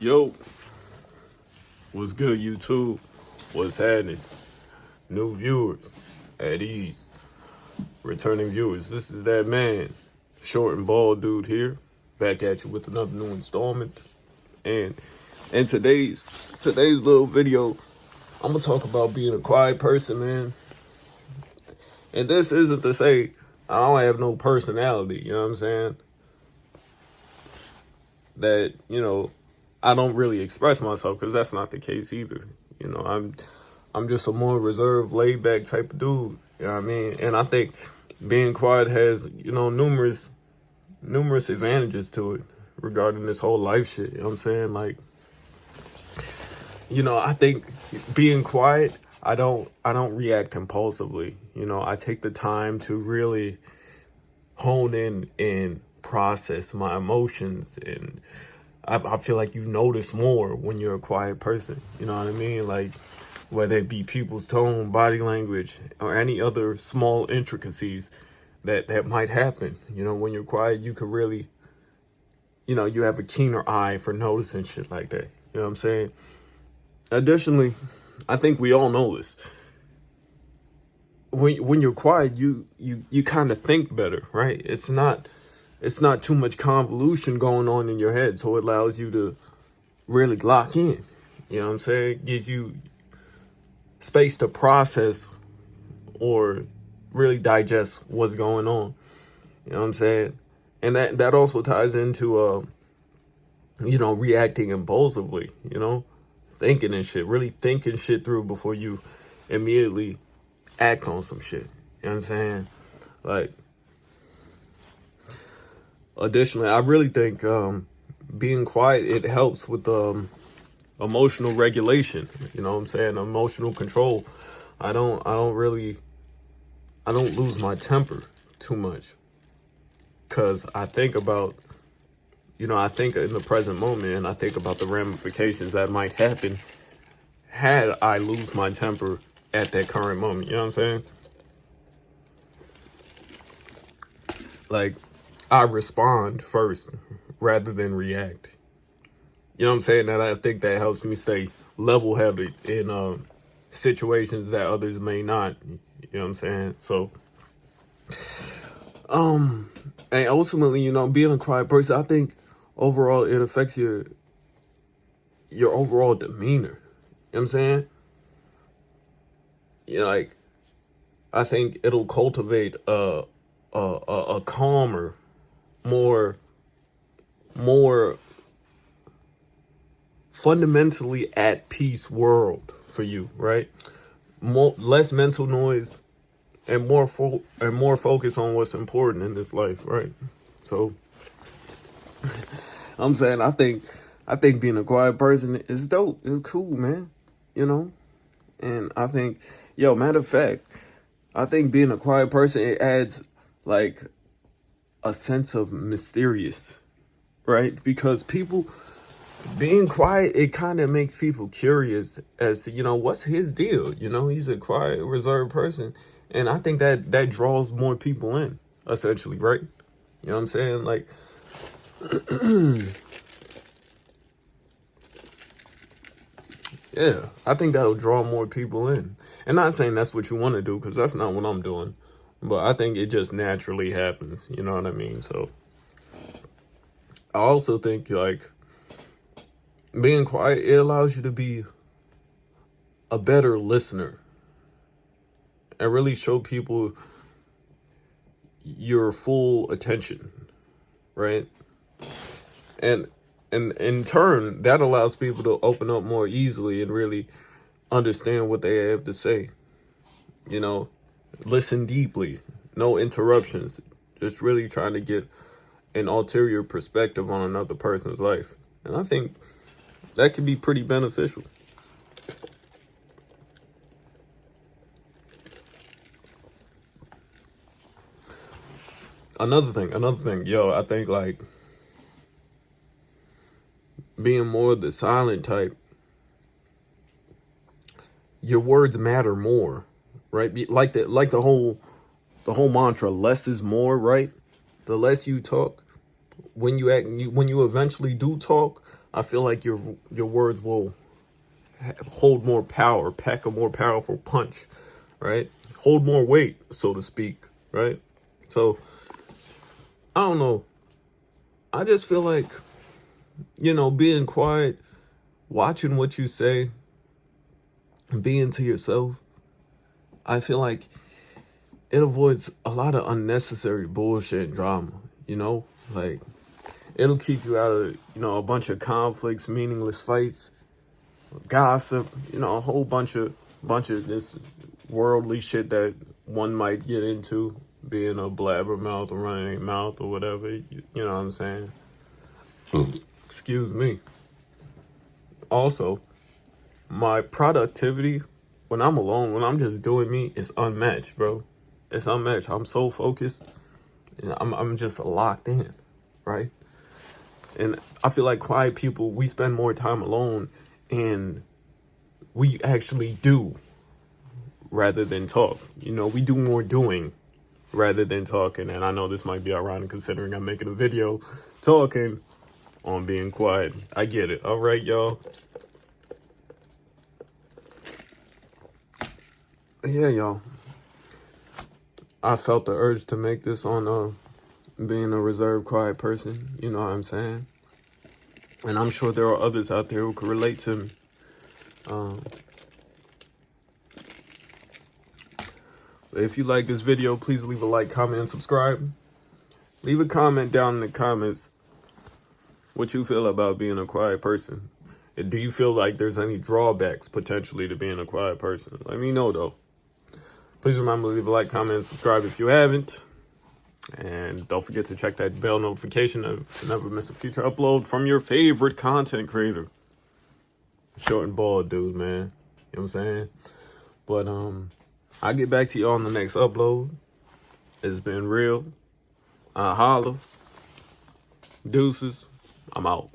Yo, what's good, YouTube? What's happening? New viewers, at ease. Returning viewers, this is that man, short and bald dude here, back at you with another new installment. And in today's little video, I'm gonna talk about being a quiet person, man. And this isn't to say I don't have no personality, you know what I'm saying? That, I don't really express myself, because that's not the case either. I'm just a more reserved, laid back type of dude. You know what I mean? And I think being quiet has, numerous advantages to it regarding this whole life shit. You know what I'm saying? Like, I think being quiet, I don't react impulsively. I take the time to really hone in and process my emotions, and I feel like you notice more when you're a quiet person. You know what I mean? Like, whether it be people's tone, body language, or any other small intricacies that might happen. When you're quiet, you can really, you have a keener eye for noticing shit like that. You know what I'm saying? Additionally, I think we all know this. When you're quiet, you kind of think better, right? It's not too much convolution going on in your head, so it allows you to really lock in. You know what I'm saying? Gives you space to process or really digest what's going on. You know what I'm saying? And that also ties into reacting impulsively, thinking and shit, really thinking shit through before you immediately act on some shit. You know what I'm saying? Like, additionally, I really think being quiet, it helps with emotional regulation. You know what I'm saying? Emotional control. I don't lose my temper too much, because I think about, I think in the present moment, and I think about the ramifications that might happen had I lose my temper at that current moment. You know what I'm saying? Like, I respond first rather than react. You know what I'm saying? And I think that helps me stay level-headed in situations that others may not. You know what I'm saying? So, and ultimately, being a quiet person, I think overall it affects your overall demeanor. You know what I'm saying? Like, I think it'll cultivate a calmer, more fundamentally at peace world for you, right? Less mental noise and more focus on what's important in this life, right? So I'm saying I think being a quiet person is dope. It's cool, man. And I think, matter of fact, I think being a quiet person, it adds like a sense of mysterious, right? Because being quiet, it kind of makes people curious as to, what's his deal? He's a quiet, reserved person. And I think that draws more people in, essentially, right? You know what I'm saying? Like, yeah, I think that'll draw more people in. And not saying that's what you want to do, because that's not what I'm doing. But I think it just naturally happens. You know what I mean? So I also think, like, being quiet, it allows you to be a better listener and really show people your full attention, right? And in turn, that allows people to open up more easily and really understand what they have to say. Listen deeply, no interruptions, just really trying to get an ulterior perspective on another person's life. And I think that can be pretty beneficial. Another thing, I think, like, being more the silent type, your words matter more, right? Like the whole mantra, less is more, right? The less you talk, when you eventually do talk, I feel like your words will hold more power, pack a more powerful punch, right? Hold more weight, so to speak, right? So, I don't know. I just feel like, being quiet, watching what you say, being to yourself, I feel like it avoids a lot of unnecessary bullshit and drama, Like, it'll keep you out of, a bunch of conflicts, meaningless fights, gossip, a whole bunch of this worldly shit that one might get into, being a blabbermouth or running a mouth or whatever, you know what I'm saying? Excuse me. Also, my productivity when I'm alone, when I'm just doing me, is unmatched, bro. It's unmatched. I'm so focused. And I'm just locked in, right? And I feel like quiet people, we spend more time alone and we actually do rather than talk. We do more doing rather than talking. And I know this might be ironic considering I'm making a video talking on being quiet. I get it. All right, y'all. Yeah, y'all. I felt the urge to make this on being a reserved, quiet person. You know what I'm saying? And I'm sure there are others out there who can relate to me. If you like this video, please leave a like, comment, and subscribe. Leave a comment down in the comments what you feel about being a quiet person. And do you feel like there's any drawbacks potentially to being a quiet person? Let me know, though. Please remember to leave a like, comment, and subscribe if you haven't. And don't forget to check that bell notification to never miss a future upload from your favorite content creator. Short and bald dude, man. You know what I'm saying? But I'll get back to you on the next upload. It's been real. Holla. Deuces. I'm out.